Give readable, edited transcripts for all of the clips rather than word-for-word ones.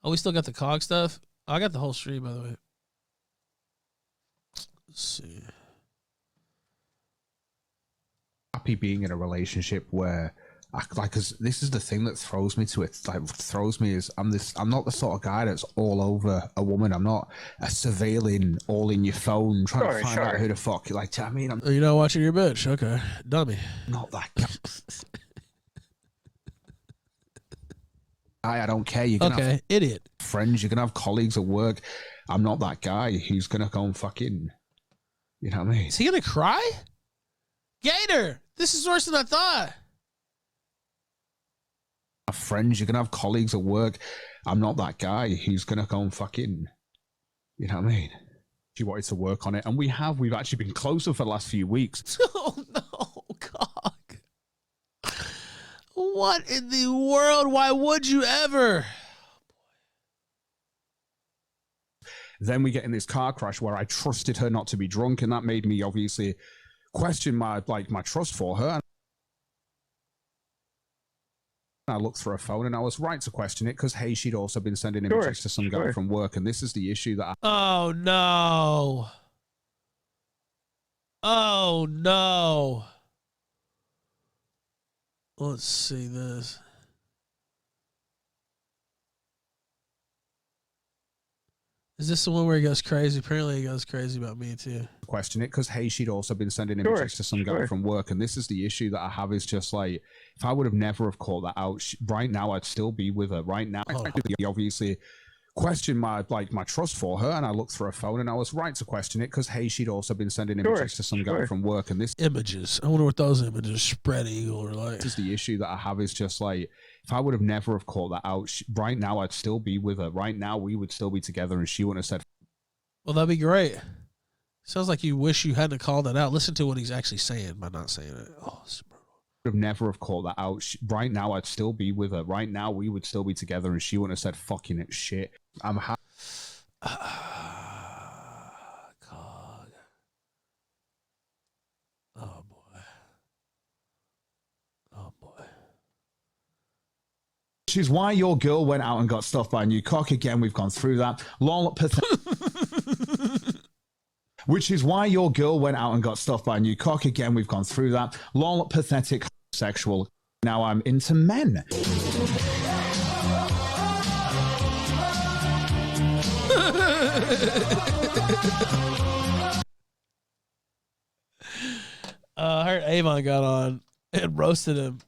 Oh, we still got the cog stuff? I got the whole stream, by the way. Let's see. Happy being in a relationship where, because this is the thing that throws me to it. Like, throws me is I'm not the sort of guy that's all over a woman. I'm not a surveilling all in your phone trying to find out who the fuck. Like, do you know what I mean? You're not watching your bitch. Okay. Dummy. Not that guy. I don't care. You're gonna have idiot. Friends, you're gonna have colleagues at work. I'm not that guy who's gonna go and fucking, you know what I mean? Is he gonna cry? Gator, this is worse than I thought. Friends, you're gonna have colleagues at work. I'm not that guy who's gonna go and fucking, you know what I mean? She wanted to work on it, and we've actually been closer for the last few weeks. Oh no, God. What in the world? Why would you ever? Then we get in this car crash where I trusted her not to be drunk, and that made me obviously question my trust for her. I looked through her phone, and I was right to question it because, hey, she'd also been sending images to some guy from work, and this is the issue that Oh no. Oh no. Let's see this. Is this the one where he goes crazy? Apparently he goes crazy about me too. Question it because, hey, she'd also been sending images to some guy from work, and this is the issue that I have is just like, if I would have never have caught that out right now, I'd still be with her right now. I obviously question my trust for her, and I looked through her phone, and I was right to question it because, hey, she'd also been sending images to some guy from work, and this images. I wonder what those images, spread eagle, or like. This is the issue that I have is just like, if I would have never have caught that out right now, I'd still be with her right now. We would still be together, and she wouldn't have said. Well, that'd be great. Sounds like you wish you hadn't called that out. Listen to what he's actually saying by not saying it. Oh, it's brutal. Would have never have caught that out right now. I'd still be with her right now. We would still be together, and she wouldn't have said fucking it shit. I'm happy. God. Oh boy. Oh boy. Which is why your girl went out and got stuffed by a new cock. Again, we've gone through that. Lol, pathetic. Which is why your girl went out and got stuffed by a new cock. Again, we've gone through that. Lol, pathetic, sexual. Now I'm into men. I heard Avon got on and roasted him.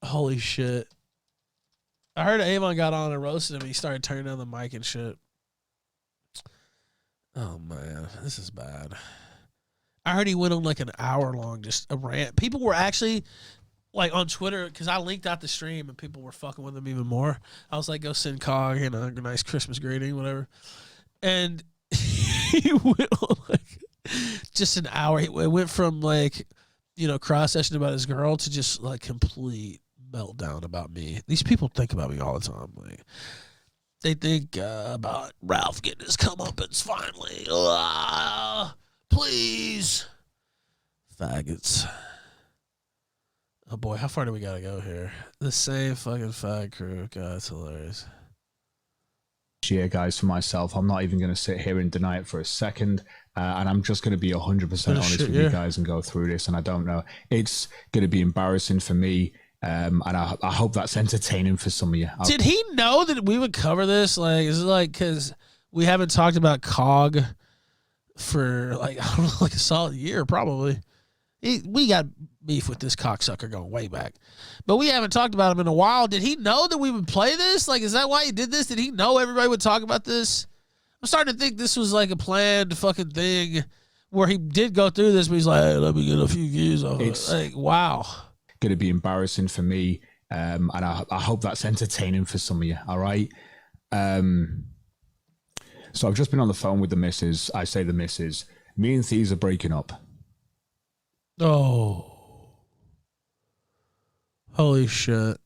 Holy shit. I heard Avon got on and roasted him. And he started turning on the mic and shit. Oh, man. This is bad. I heard he went on like an hour long, just a rant. People were actually like on Twitter, because I linked out the stream and people were fucking with him even more. I was like, go send Cog a nice Christmas greeting, whatever. And he went on like just an hour. It went from like, cross session about his girl to just like complete meltdown about me. These people think about me all the time. Like, they think about Ralph getting his comeuppance finally. Please. Faggots. Oh boy, how far do we gotta go here? The same fucking fag crew. God, it's hilarious. Yeah, guys, for myself, I'm not even going to sit here and deny it for a second. And I'm just going to be 100% honest with you guys and go through this. And I don't know. It's going to be embarrassing for me. And I hope that's entertaining for some of you. Did he know that we would cover this? Like, is it like, because we haven't talked about Cog for like, I don't know, like a solid year, probably. We got beef with this cocksucker going way back, but we haven't talked about him in a while. Did he know that we would play this? Like, is that why he did this? Did he know everybody would talk about this? I'm starting to think this was like a planned fucking thing where he did go through this, but he's like, hey, let me get a few views off it. Like, wow. Going to be embarrassing for me. And I hope that's entertaining for some of you. All right. So I've just been on the phone with the missus. I say the missus, me and Thieves are breaking up. Oh. Holy shit.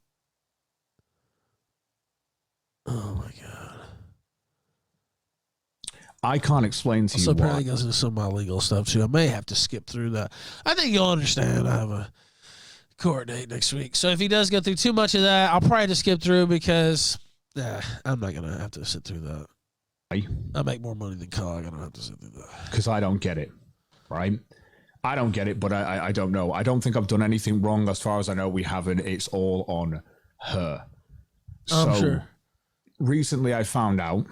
Oh my God. I can't explain to you why. Apparently goes into some of my legal stuff too. I may have to skip through that. I think you'll understand. I have a court date next week. So if he does go through too much of that, I'll probably just skip through because Yeah, I'm not gonna have to sit through that. I make more money than Cog. I don't have to sit through that. Because I don't get it, right? I don't get it, but I don't know. I don't think I've done anything wrong. As far as I know, we haven't. It's all on her. I'm sure. Recently, I found out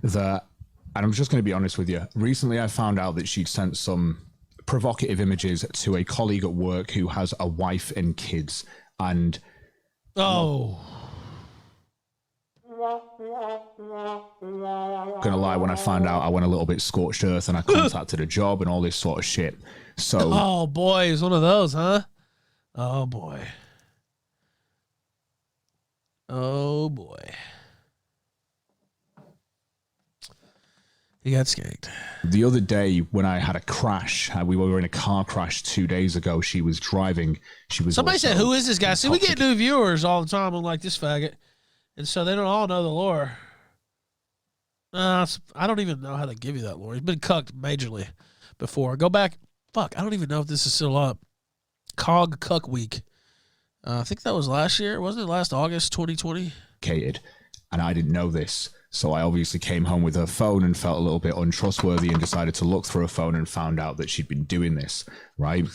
that, and I'm just going to be honest with you. Recently, I found out that she'd sent some provocative images to a colleague at work who has a wife and kids. And gonna lie, when I found out, I went a little bit scorched earth and I contacted a job and all this sort of shit. So oh boy, it's one of those, huh? Oh boy. Oh boy. He got skanked. The other day when I had a crash, we were in a car crash 2 days ago. She was driving. Somebody said, "Who is this guy?" See, we get new viewers all the time on like this faggot, and so they don't all know the lore. I don't even know how to give you that lore. He's been cucked majorly before. Go back. Fuck, I don't even know if this is still up. Cog Cuck Week. I think that was last year. Wasn't it last August 2020? And I didn't know this. So I obviously came home with her phone and felt a little bit untrustworthy and decided to look through her phone and found out that she'd been doing this, right?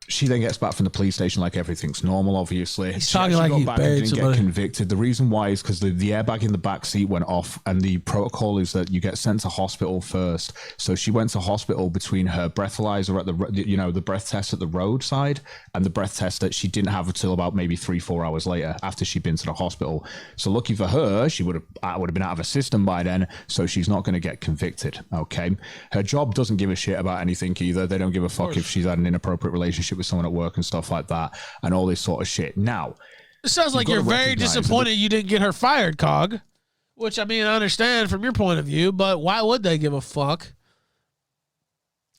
She then gets back from the police station like everything's normal, obviously. He's talking like he buried somebody. Get convicted. The reason why is because the airbag in the back seat went off, and the protocol is that you get sent to hospital first. So she went to hospital between her breathalyzer at the breath test at the roadside and the breath test that she didn't have until about maybe 3-4 hours later after she'd been to the hospital. So lucky for her, she would have been out of her system by then, so she's not going to get convicted, okay? Her job doesn't give a shit about anything either. They don't give a fuck if she's had an inappropriate relationship with someone at work and stuff like that and all this sort of shit. Now, it sounds like you're very disappointed you didn't get her fired, Cog, which I mean I understand from your point of view, but why would they give a fuck?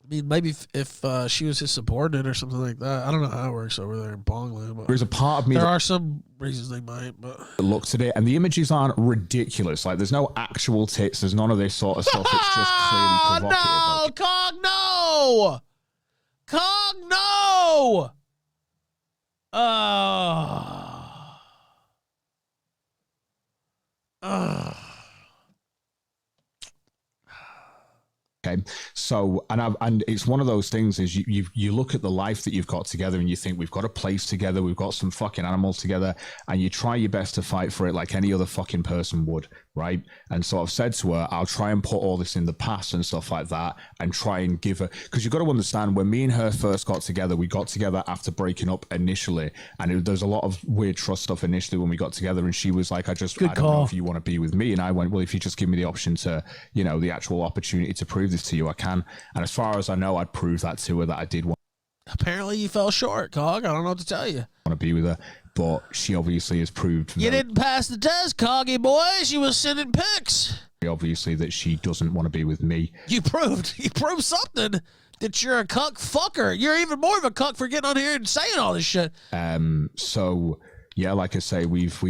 I mean, maybe if she was his subordinate or something like that. I don't know how it works over there in Bongland, but there's a part of me there are some reasons they might, but looks at it and the images aren't ridiculous. Like there's no actual tits, there's none of this sort of stuff. It's just clearly provocative. No, Cog, no! Cog, no! Okay, so and it's one of those things is you look at the life that you've got together and you think we've got a place together, we've got some fucking animals together, and you try your best to fight for it like any other fucking person would, right? And so I've said to her, I'll try and put all this in the past and stuff like that and try and give her, because you've got to understand, when me and her first got together, we got together after breaking up initially, and there's a lot of weird trust stuff initially when we got together, and she was like, I don't know if you want to be with me, and I went, well, if you just give me the option to, the actual opportunity to prove this to you, I can. And as far as I know, I'd prove that to her that I did want. Apparently you fell short, Cog. I don't know what to tell you. Want to be with her, but she obviously has proved you didn't pass the test, Coggy boy. She was sending pics. Obviously that she doesn't want to be with me. You proved something, that you're a cuck fucker. You're even more of a cuck for getting on here and saying all this shit. So yeah, like I say, we've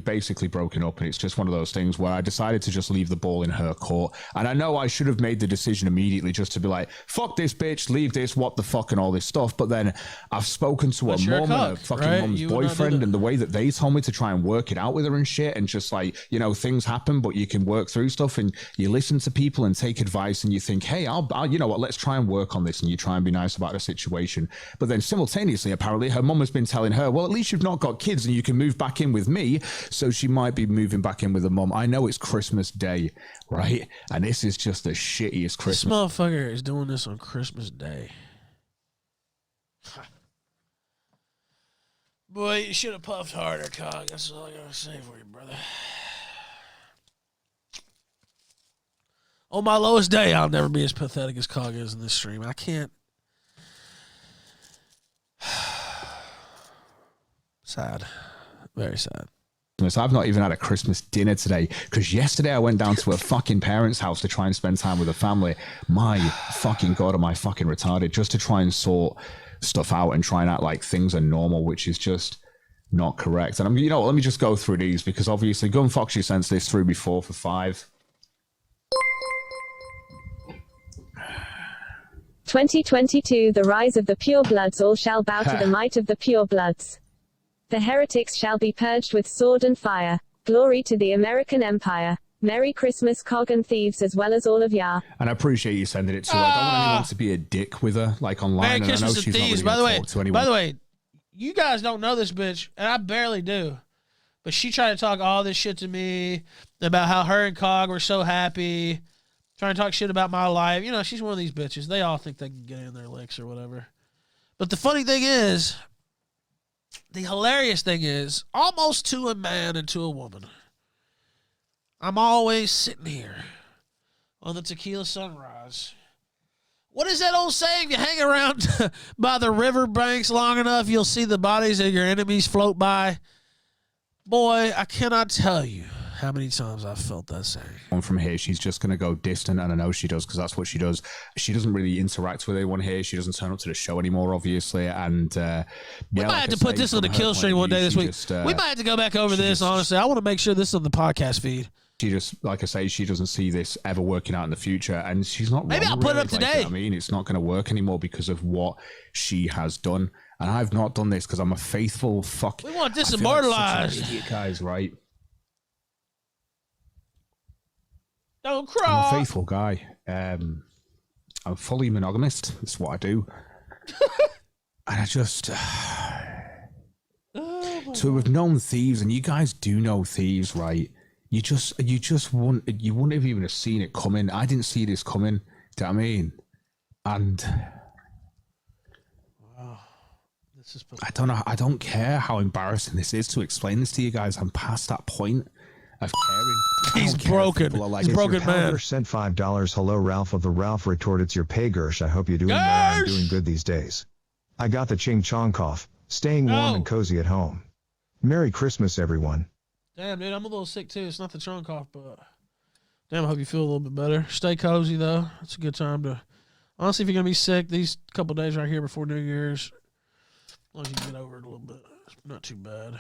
basically broken up, and it's just one of those things where I decided to just leave the ball in her court. And I know I should have made the decision immediately just to be like, fuck this bitch, leave this, what the fuck, and all this stuff. But then I've spoken to her mom and her fucking mom's boyfriend, and the way that they told me to try and work it out with her and shit, and just like, things happen, but you can work through stuff, and you listen to people and take advice, and you think, hey, I'll you know what, let's try and work on this, and you try and be nice about the situation. But then simultaneously, apparently, her mom has been telling her, well, at least you've not got kids and you can move back in with me, so she might be moving back in with her mom. I know it's Christmas Day, right? And this is just the shittiest Christmas. This motherfucker is doing this on Christmas Day. Boy, you should have puffed harder, Cog. That's all I gotta say for you, brother. On my lowest day, I'll never be as pathetic as Cog is in this stream. I can't. Sad. Very sad. I've not even had a Christmas dinner today, because yesterday I went down to a fucking parents' house to try and spend time with the family. My fucking God, am I fucking retarded, just to try and sort stuff out and try and act like things are normal, which is just not correct. And I'm, let me just go through these, because obviously Gun Fox, you sent this through before for 5. 2022, the rise of the purebloods, all shall bow to the might of the purebloods. The heretics shall be purged with sword and fire. Glory to the American Empire. Merry Christmas, cog and thieves, as well as all of ya. And I appreciate you sending it to her. I don't want anyone to be a dick with her, like online. Merry And Christmas I know and she's thieves. not really talk to anyone. By the way, you guys don't know this bitch, and I barely do. But she tried to talk all this shit to me about how her and Cog were so happy, trying to talk shit about my life. You know, she's one of these bitches. They all think they can get in their licks or whatever. But the funny thing is, the hilarious thing is, almost to a man and to a woman, I'm always sitting here on the Tequila Sunrise. What is that old saying? You hang around by the river banks long enough, you'll see the bodies of your enemies float by. Boy, I cannot tell you how many times I've felt that saying. From here, she's just going to go distant, and I know she does because that's what she does. She doesn't really interact with anyone here. She doesn't turn up to the show anymore, obviously. And we might have to put this on the kill stream one day this week. We might have to go back over this, honestly. I want to make sure this is on the podcast feed. She just, like I say, she doesn't see this ever working out in the future, and she's not. Maybe I'll put it up today. I mean, it's not going to work anymore because of what she has done, and I've not done this because I'm a faithful fuck. We want this immortalized, like idiot, guys, right? Don't cry. I'm a faithful guy. I'm fully monogamous. That's what I do, and I just. So we've known thieves, and you guys do know thieves, right? You wouldn't have even have seen it coming. I didn't see this coming. Do you know what I mean? And wow, this is I don't know. I don't care how embarrassing this is to explain this to you guys. I'm past that point of caring. He's broken. He's broken, man. Sent $5. Hello, Ralph of the Ralph retort. It's your pay, Gersh. I hope you're doing well. I'm doing good these days. I got the ching chong cough. Staying warm and cozy at home. Merry Christmas, everyone. Damn, dude, I'm a little sick too. It's not the trunk cough, but damn, I hope you feel a little bit better. Stay cozy though. It's a good time to. Honestly, if you're gonna be sick, these couple days right here before New Year's, as long as you can get over it a little bit, it's not too bad.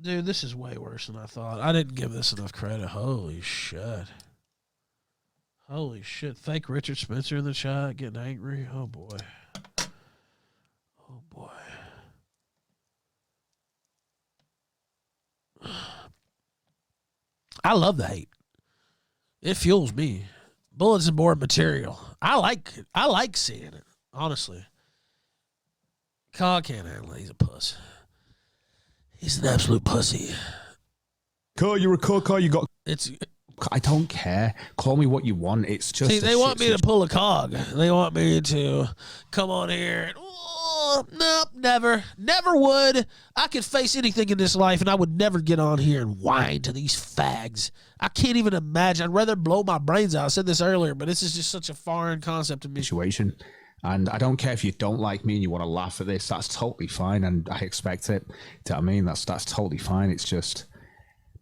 Dude, this is way worse than I thought. I didn't give this enough credit. Holy shit. Holy shit. Fake Richard Spencer in the chat getting angry. Oh boy. Oh boy. I love the hate. It fuels me. Bulletin board material. I like seeing it, honestly. Cog can't handle it. He's a puss. He's an absolute pussy. Call you're a cook, you got. It's. I don't care. Call me what you want. It's just. See, they want me to pull a cog. They want me to come on here and. Nope, never. Never would. I could face anything in this life, and I would never get on here and whine to these fags. I can't even imagine. I'd rather blow my brains out. I said this earlier, but this is just such a foreign concept to me. Situation. And I don't care if you don't like me and you want to laugh at this. That's totally fine, and I expect it. Do you know what I mean? That's totally fine. It's just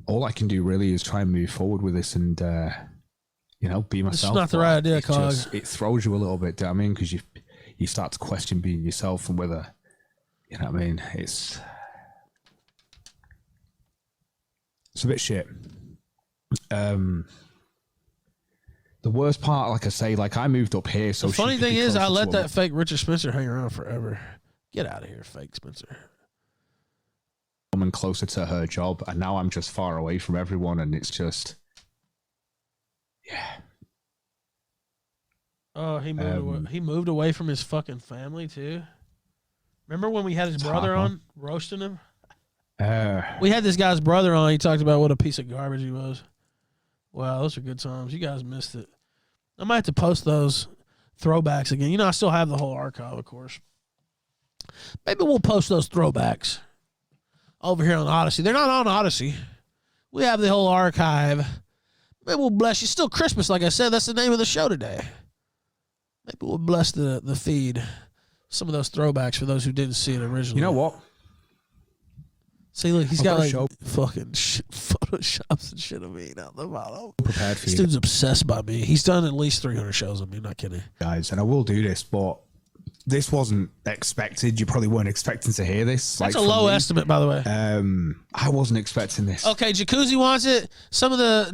all I can do really is try and move forward with this and, be myself. It's not the right idea, Cog. It throws you a little bit, do you know what I mean? Because you start to question being yourself and whether, you know what I mean? It's a bit shit. The worst part, like I say, I moved up here. So the funny thing is, I let that fake Richard Spencer hang around forever. Get out of here, fake Spencer. Woman closer to her job, and now I'm just far away from everyone, and it's just, yeah. Oh, he moved away. He moved away from his fucking family too. Remember when we had his brother on roasting him? We had this guy's brother on. He talked about what a piece of garbage he was. Wow, those are good times. You guys missed it. I might have to post those throwbacks again. I still have the whole archive, of course. Maybe we'll post those throwbacks over here on Odyssey. They're not on Odyssey. We have the whole archive. Maybe we'll bless you. Still Christmas, like I said. That's the name of the show today. Maybe we'll bless the feed. Some of those throwbacks for those who didn't see it originally. You know what? See, look, he's got fucking photoshops and shit of me out the bottom. Prepared for this dude's obsessed by me. He's done at least 300 shows on me. Not kidding. Guys, and I will do this, but this wasn't expected. You probably weren't expecting to hear this. That's a low estimate, by the way. I wasn't expecting this. Okay, Jacuzzi wants it. Some of the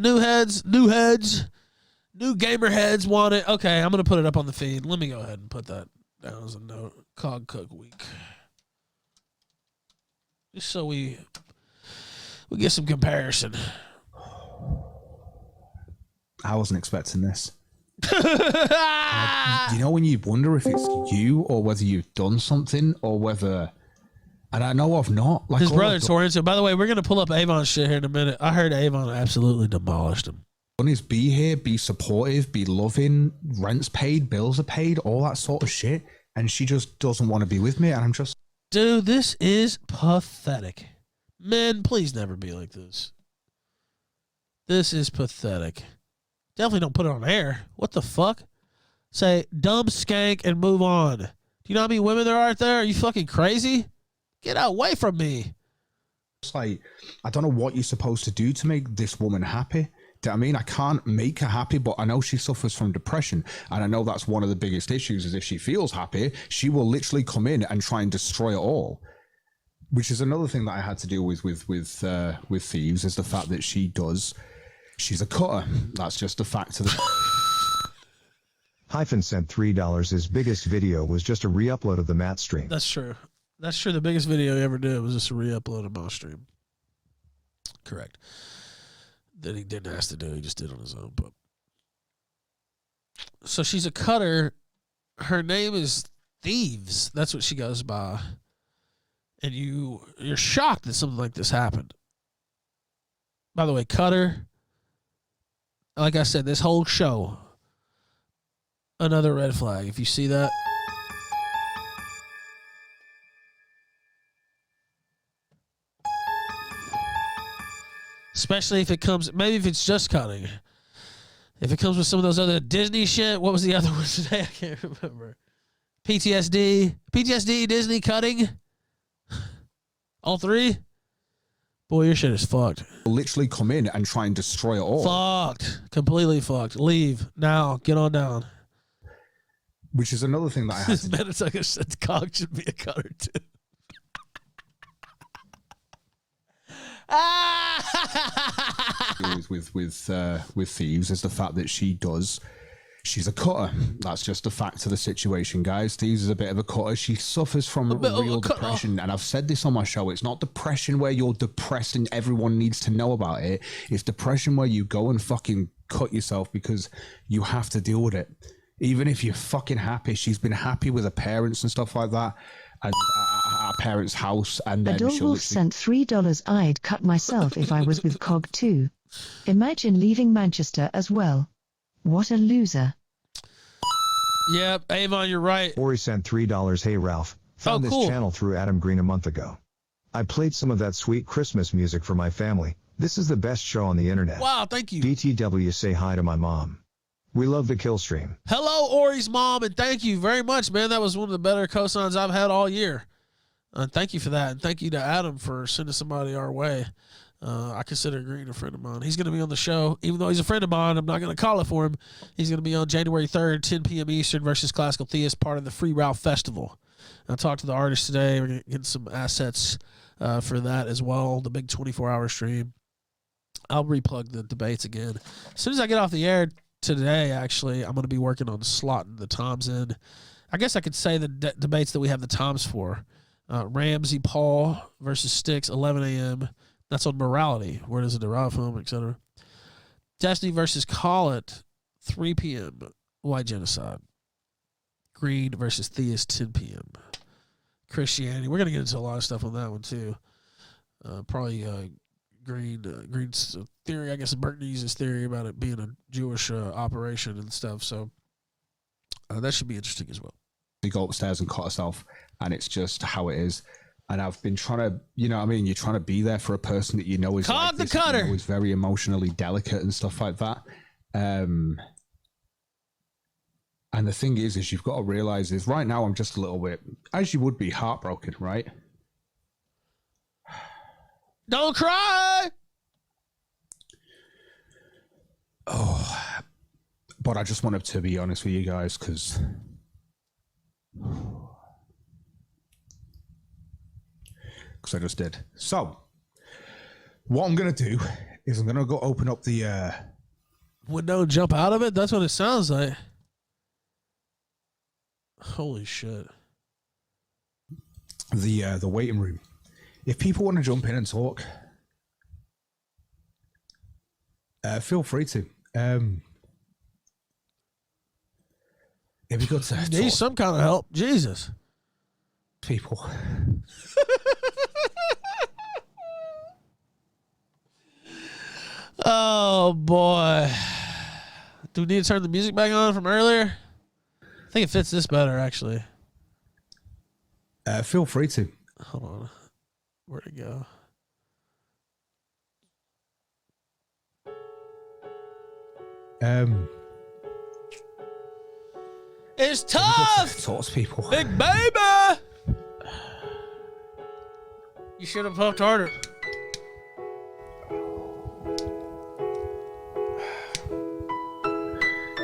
new gamer heads want it. Okay, I'm going to put it up on the feed. Let me go ahead and put that down as a note. Cog Cook Week. Just so we get some comparison. I wasn't expecting this. You know when you wonder if it's you or whether you've done something or whether, and I know I've not. Like his brother tore into. By the way, we're gonna pull up Avon's shit here in a minute. I heard Avon absolutely demolished him. One is be here, be supportive, be loving, rent's paid, bills are paid, all that sort of shit, and she just doesn't want to be with me, and I'm just, dude, this is pathetic. Men, please never be like this. This is pathetic. Definitely don't put it on air. What the fuck? Say, dumb skank and move on. Do you know how many women there are out there? Are you fucking crazy? Get away from me. It's like, I don't know what you're supposed to do to make this woman happy. Do you know what I mean? I can't make her happy, but I know she suffers from depression. And I know that's one of the biggest issues is if she feels happy, she will literally come in and try and destroy it all. Which is another thing that I had to deal with Thieves is the fact that she's a cutter. That's just a fact of the... Hyphen sent $3. His biggest video was just a re-upload of the Matt stream. That's true. That's true. The biggest video he ever did was just a re-upload of my stream. Correct. That he didn't ask to do. He just did on his own. But so she's a cutter. Her name is Thieves. That's what she goes by. And you're shocked that something like this happened. By the way, cutter, like I said, this whole show, another red flag. If you see that. Especially if it comes, maybe if it's just cutting. If it comes with some of those other Disney shit, what was the other one today? I can't remember. PTSD, Disney cutting. All three? Boy, your shit is fucked. Literally come in and try and destroy it all. Fucked. Completely fucked. Leave. Now. Get on down. Which is another thing that I had to do. Manitoga said cock should be a cutter too. with Thieves is the fact that she's a cutter. That's just a fact of the situation, guys. Thieves is a bit of a cutter. She suffers from real depression, and I've said this on my show. It's not depression where you're depressed and everyone needs to know about it. It's depression where you go and fucking cut yourself because you have to deal with it. Even if you're fucking happy, she's been happy with her parents and stuff like that, and our parents' house, and then Adolwolf sent $3. I'd cut myself if I was with Cog too. Imagine leaving Manchester as well. What a loser. Yep, Avon, you're right. Ori sent $3. Hey Ralph, found this channel through Adam Green a month ago. I played some of that sweet Christmas music for my family. This is the best show on the internet. Wow, thank you. BTW, say hi to my mom. We love the kill stream. Hello, Ori's mom, and thank you very much, man. That was one of the better cosigns I've had all year. Thank you for that, and thank you to Adam for sending somebody our way. I consider Green a friend of mine. He's going to be on the show. Even though he's a friend of mine, I'm not going to call it for him. He's going to be on January 3rd, 10 p.m. Eastern versus Classical Theist, part of the Free Ralph Festival. I talked to the artist today. We're going to get some assets for that as well, the big 24-hour stream. I'll replug the debates again. As soon as I get off the air today, actually, I'm going to be working on slotting the times in. I guess I could say the debates that we have the times for. Ramsey Paul versus Sticks, 11 a.m. That's on morality. Where does it derive from, etc. Destiny versus Call It, 3 p.m. White genocide. Green versus Theist, 10 p.m. Christianity. We're going to get into a lot of stuff on that one, too. Probably Green's theory, I guess Burton uses theory about it being a Jewish operation and stuff. So that should be interesting as well. You go upstairs and cut herself, and it's just how it is. And I've been trying to, you know what I mean? You're trying to be there for a person that you know is Cog like the this, cutter. you know, is very emotionally delicate and stuff like that. And the thing is you've got to realize is right now I'm just a little bit, as you would be, heartbroken, right? Don't cry. Oh, but I just wanted to be honest with you guys because I just did. So what I'm going to do is I'm going to go open up the window and jump out of it. That's what it sounds like. Holy shit. The waiting room. If people want to jump in and talk, feel free to. It'd be good to need some kind of help. Jesus. People. Oh, boy. Do we need to turn the music back on from earlier? I think it fits this better, actually. Feel free to. Hold on. Where'd it go? It's tough. Talk to people. Big baby. You should have puffed harder.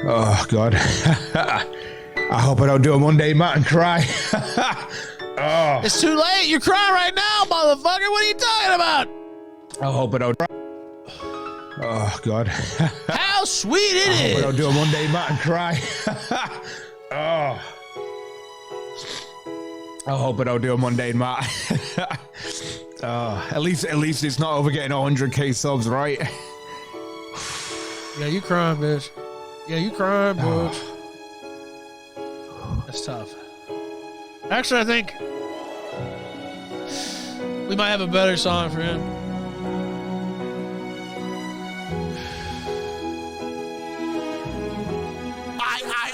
Oh, God. I hope I don't do a Monday mat and cry. Oh. It's too late. You're crying right now, motherfucker. What are you talking about? I hope I don't. Oh, God. How sweet it I is. hope I don't do a Monday mat and cry. Oh. I hope I don't do a mundane mat. At least it's not over getting 100k subs, right? Yeah, you crying, bitch. Yeah, you crying, bitch. That's tough. Actually, I think we might have a better song for him.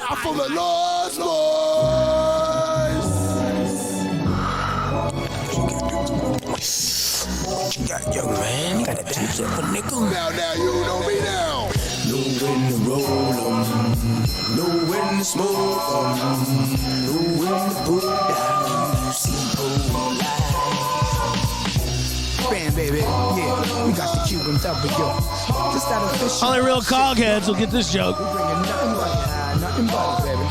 I'm from the Lost Boys. You got young man, you gotta teach up a nickel. Now you know me now. Know when to roll 'em, know when to smoke 'em, know when to put down C-O life. Bam, baby, yeah, we got the Cuban W. Just that official. Only real cogheads will get this joke. We're bringing nothing but it, baby.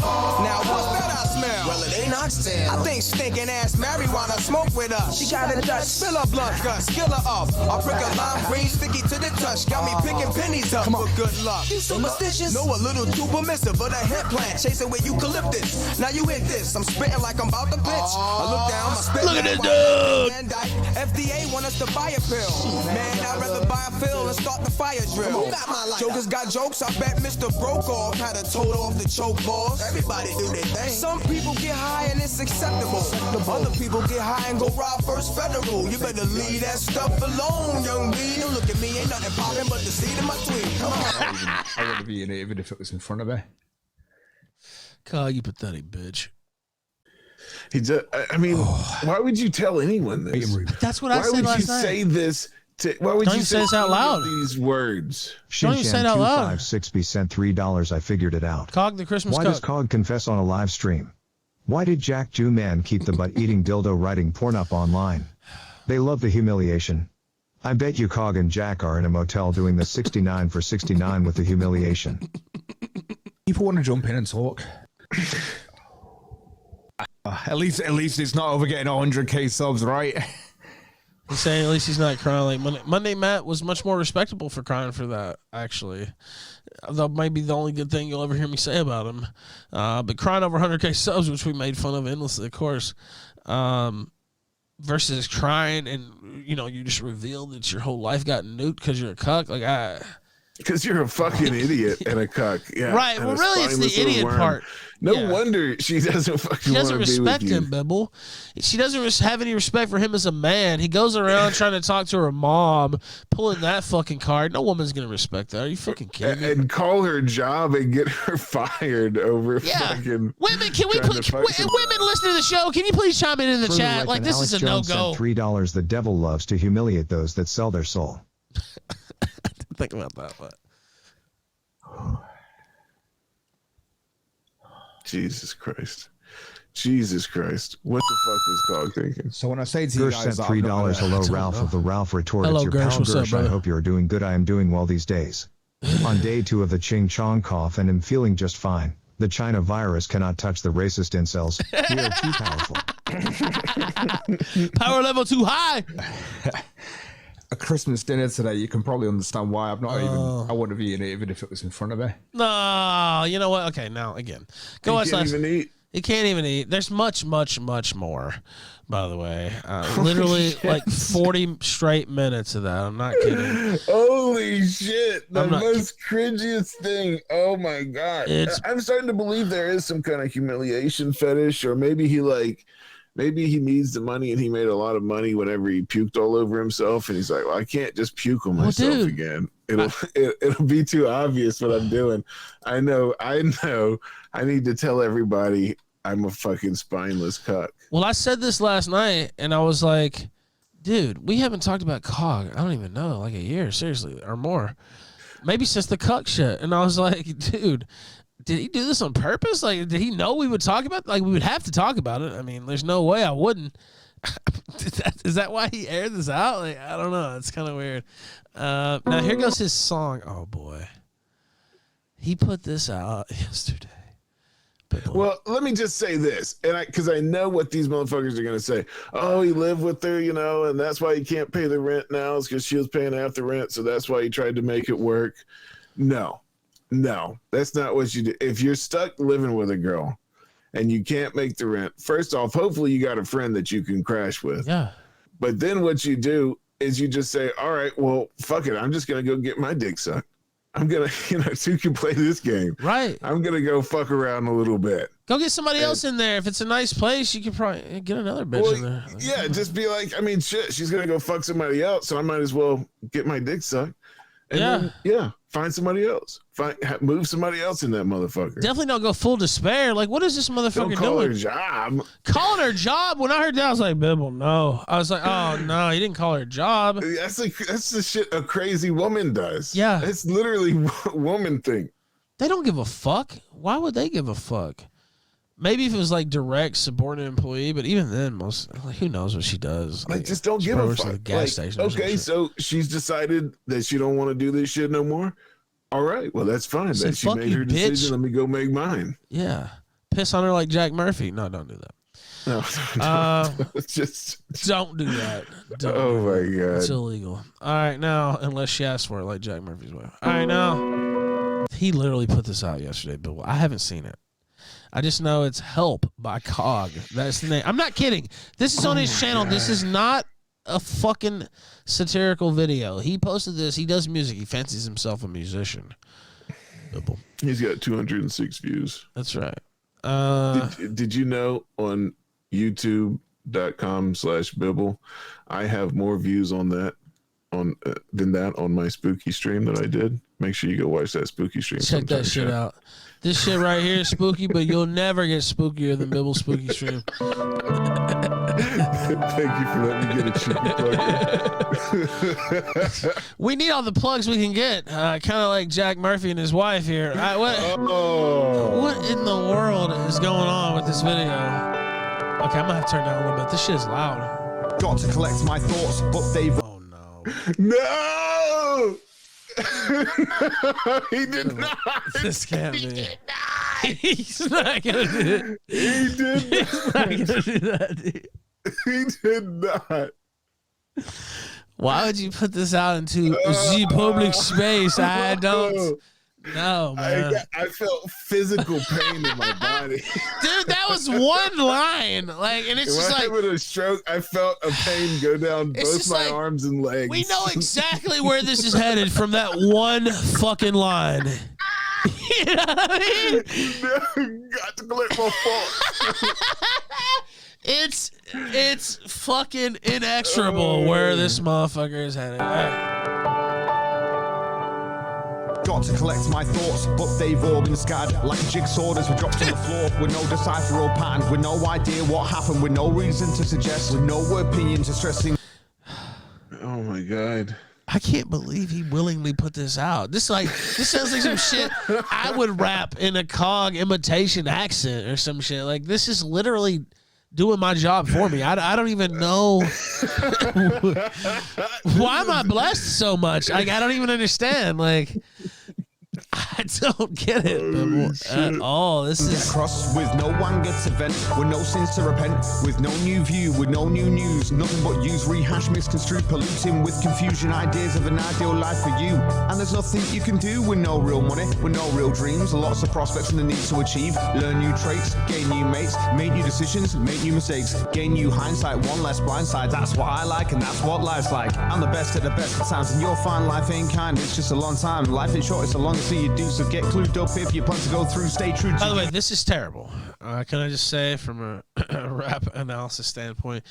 Now what's that I smell? Well, it ain't oxtail. I think stinking ass marijuana smoke with us. She got a Dutch, spill her blunt gun, skill her up. I prick a lime green, sticky to the touch. Got me picking pennies up for good luck. You superstitious? No, a little too permissive, but a head plant chasing with eucalyptus. Now you hit this, I'm spitting like I'm about to bitch. I look down, my spit. Look at this dude. FDA want us to buy a pill. Man, I'd rather buy a pill and start the fire drill. Jokers got jokes, I bet Mr. Brokaw had a total off the choke balls. Everybody do their thing. Some people get high and it's acceptable. Other people get high and go rob First Federal. You better leave that stuff alone, young B. Don't look at me, ain't nothing popping but the seed in my tweet. Come on. I wouldn't be in it even if it was in front of me. God, you pathetic bitch. I mean, why would you tell anyone this? That's what I said last night. Why would you say this? Why would Don't you say this out loud. These words. Don't you say it out loud. Shinshan256 sent $3. I figured it out. Cog the Christmas Why Coke. does Cog confess on a live stream? Why did Jack Jew Man keep the butt-eating dildo writing porn up online? They love the humiliation. I bet you Cog and Jack are in a motel doing the 69 for 69 with the humiliation. People want to jump in and talk. At least it's not over getting 100k subs, right? He's saying at least he's not crying like Monday Matt was much more respectable for crying for that, actually. That might be the only good thing you'll ever hear me say about him. But crying over 100k subs, which we made fun of endlessly, of course, versus crying and, you just revealed that your whole life got nuked because you're a cuck. Because you're a fucking idiot and a cuck. Yeah. Right. Well, really, it's the idiot part. No wonder she doesn't fucking She doesn't want to be respect with you. him, Bibble. She doesn't have any respect for him as a man. He goes around trying to talk to her mom, pulling that fucking card. No woman's going to respect that. Are you fucking kidding me? And call her job and get her fired over fucking... Women, can we please... Women listen to the show. Can you please chime in the chat? Like this is a Jones no-go. Sent $3. The devil loves to humiliate those that sell their soul. Think about that, but... Jesus Christ. What the fuck was Cog thinking? So when I say to you Gersh guys sent $3. Hello, Ralph of the Ralph retorted. Hello, Your Gersh. pal What's up, Gersh, I brother? hope you're doing good. I am doing well these days. On day 2 of the Ching Chong cough and am feeling just fine. The China virus cannot touch the racist incels. We are too powerful. Power level too high. A Christmas dinner today, you can probably understand why I wouldn't have eaten it even if it was in front of me. No, you know what? Okay, now again. Go You watch can't last... even eat. He can't even eat. There's much, much, much more, by the way. Literally like 40 straight minutes of that. I'm not kidding. Holy shit. The most cringiest thing. Oh my God. I'm starting to believe there is some kind of humiliation fetish, or maybe he needs the money and he made a lot of money whenever he puked all over himself. And he's like, well, I can't just puke on myself again. It'll be too obvious what I'm doing. I know. I need to tell everybody I'm a fucking spineless cuck. Well, I said this last night, and I was like, dude, we haven't talked about cog, I don't even know, like a year, seriously, or more. Maybe since the cuck shit. And I was like, dude, did he do this on purpose? Like, did he know we would talk about it? Like, we would have to talk about it. I mean, there's no way I wouldn't. Is that why he aired this out? Like, I don't know. It's kind of weird. Now, here goes his song. Oh, boy. He put this out yesterday. Well, let me just say this, and because I know what these motherfuckers are going to say. Oh, he lived with her, and that's why he can't pay the rent now, is because she was paying half the rent, so that's why he tried to make it work. No, that's not what you do. If you're stuck living with a girl and you can't make the rent, first off, hopefully you got a friend that you can crash with. Yeah. But then what you do is you just say, all right, well, fuck it. I'm just going to go get my dick sucked. I'm going to, so you can play this game. Right. I'm going to go fuck around a little bit. Go get somebody else in there. If it's a nice place, you could probably get another bitch in there. Yeah, just be like, I mean, shit, she's going to go fuck somebody else, so I might as well get my dick sucked. And then, find somebody else. Move somebody else in that motherfucker. Definitely don't go full despair. Like, what is this motherfucker doing? Call her job. Calling her job? When I heard that, I was like, Bibble, no. I was like, oh, no, he didn't call her job. That's the shit a crazy woman does. Yeah. It's literally a woman thing. They don't give a fuck. Why would they give a fuck? Maybe if it was like direct subordinate employee, but even then, who knows what she does? Like, just don't give a fuck. The gas station. Okay, so she's decided that she don't want to do this shit no more. All right, well that's fine. That she made her decision. Let me go make mine. Yeah, piss on her like Jack Murphy. No, don't do that. No, just don't do that. Oh my God, it's illegal. All right, now unless she asks for it like Jack Murphy's wife. All right, now he literally put this out yesterday, Bill. I haven't seen it. I just know it's Help by Cog. That's the name. I'm not kidding. This is on his channel. God. This is not a fucking satirical video. He posted this. He does music. He fancies himself a musician. He's got 206 views. That's right. Did you know on youtube.com/Bibble, I have more views on that than that on my spooky stream that I did. Make sure you go watch that spooky stream. Check that shit out. This shit right here is spooky, but you'll never get spookier than Bibble's spooky stream. Thank you for letting me get a cheeky plug. We need all the plugs we can get. Kind of like Jack Murphy and his wife here. What in the world is going on with this video? Okay, I'm going to have to turn down a little bit. This shit is loud. Got to collect my thoughts, but they've... Oh, no. No! He did not. This can't be. He's not gonna do it. He did not. He's not gonna do that, dude. He did not. Why would you put this out into the public space? I don't. No, man. I felt physical pain in my body. Dude, that was one line. Like, and it's just like with a stroke, I felt a pain go down both my arms and legs. We know exactly where this is headed from that one fucking line. You know what I mean? No, got to collect my fault. It's fucking inexorable where this motherfucker is headed. Got to collect my thoughts, but they've all been scattered like a jigsaw as we dropped on the floor with no decipherable pattern, with no idea what happened, with no reason to suggest, with no opinion to stressing. Oh my God. I can't believe he willingly put this out. This sounds like some shit I would rap in a Cog imitation accent or some shit. Like, this is literally doing my job for me. I don't even know why am I blessed so much. Like, I don't even understand. Like, don't get it at all. This is cross with no one gets a vent, with no sins to repent, with no new view, with no new news, nothing but use, rehash, misconstrue, polluting with confusion, ideas of an ideal life for you. And there's nothing you can do with no real money, with no real dreams, lots of prospects and the need to achieve, learn new traits, gain new mates, make new decisions, make new mistakes, gain new hindsight, one less blindside. That's what I like and that's what life's like. I'm the best at the best of times and you'll find life ain't kind, it's just a long time. Life is short, it's a long so you do, so get clued up if you plan to go through, stay true to. By the way, this is terrible. Can I just say from a rap analysis standpoint,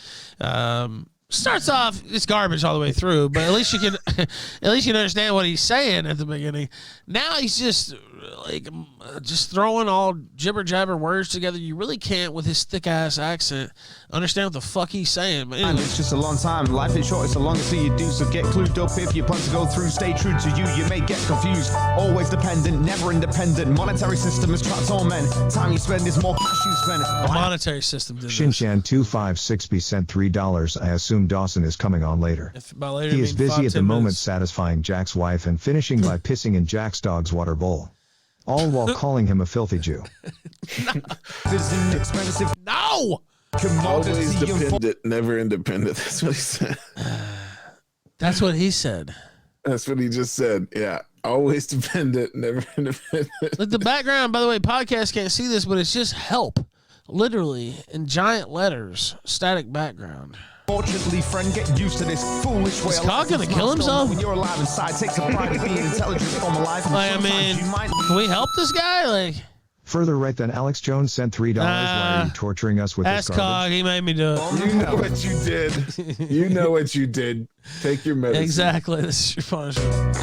starts off it's garbage all the way through, but at least you can understand what he's saying at the beginning. Now he's just like just throwing all jibber jabber words together. You really can't, with his thick ass accent, understand what the fuck he's saying. But anyway. It's just a long time. Life is short, it's a long so you do, so get clued up if you plan to go through, stay true to you. You may get confused, always dependent, never independent. Monetary system has trapped all men. Time you spend is more cash you spend. The monetary system did Shinchan256B sent $3. I assume Dawson is coming on later. If by later He is busy at the moment minutes. satisfying Jack's wife and finishing by pissing in Jack's dog's water bowl. All while calling him a filthy Jew. No! Always dependent, never independent. That's what he said. That's what he said. That's what he just said. Yeah. Always dependent, never independent. Look, the background, by the way, podcast can't see this, but it's just help. Literally, in giant letters, static background. Fortunately, friend, get used to this foolish way. Is Cog gonna kill himself? When you're alive inside, takes a pride in being intelligent from alive. Like, I mean, can we help this guy? Like, further right than Alex Jones sent $3. Why are you torturing us with this ask Cog. He made me do it. You know what you did. You know what you did. Take your medicine. Exactly. This is your punishment.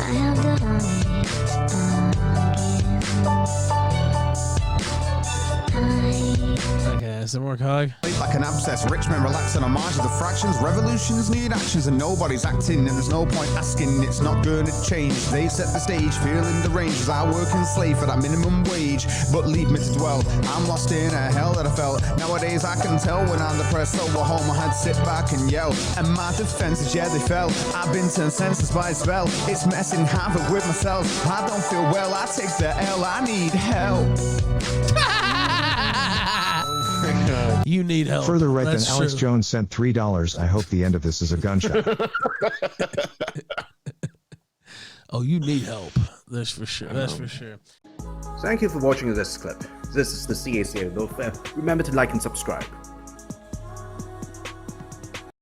Okay, is there more Cog? Like an abscess, rich men relax on a margin of fractions. Revolutions need actions and nobody's acting, and there's no point asking, it's not gonna change. They set the stage, feeling the range as I work and slave for that minimum wage. But leave me to dwell, I'm lost in a hell that I felt. Nowadays I can tell when I'm depressed, so at home I had to sit back and yell. And my defenses, yeah, they fell. I've been turned senseless by a spell. It's messing havoc with myself. I don't feel well, I take the L, I need help. You need help. Further right That's than Alex true. Jones sent $3. I hope the end of this is a gunshot. Oh, you need help. That's for sure. That's for sure. Thank you for watching this clip. This is the CACA Welfare. Remember to like and subscribe.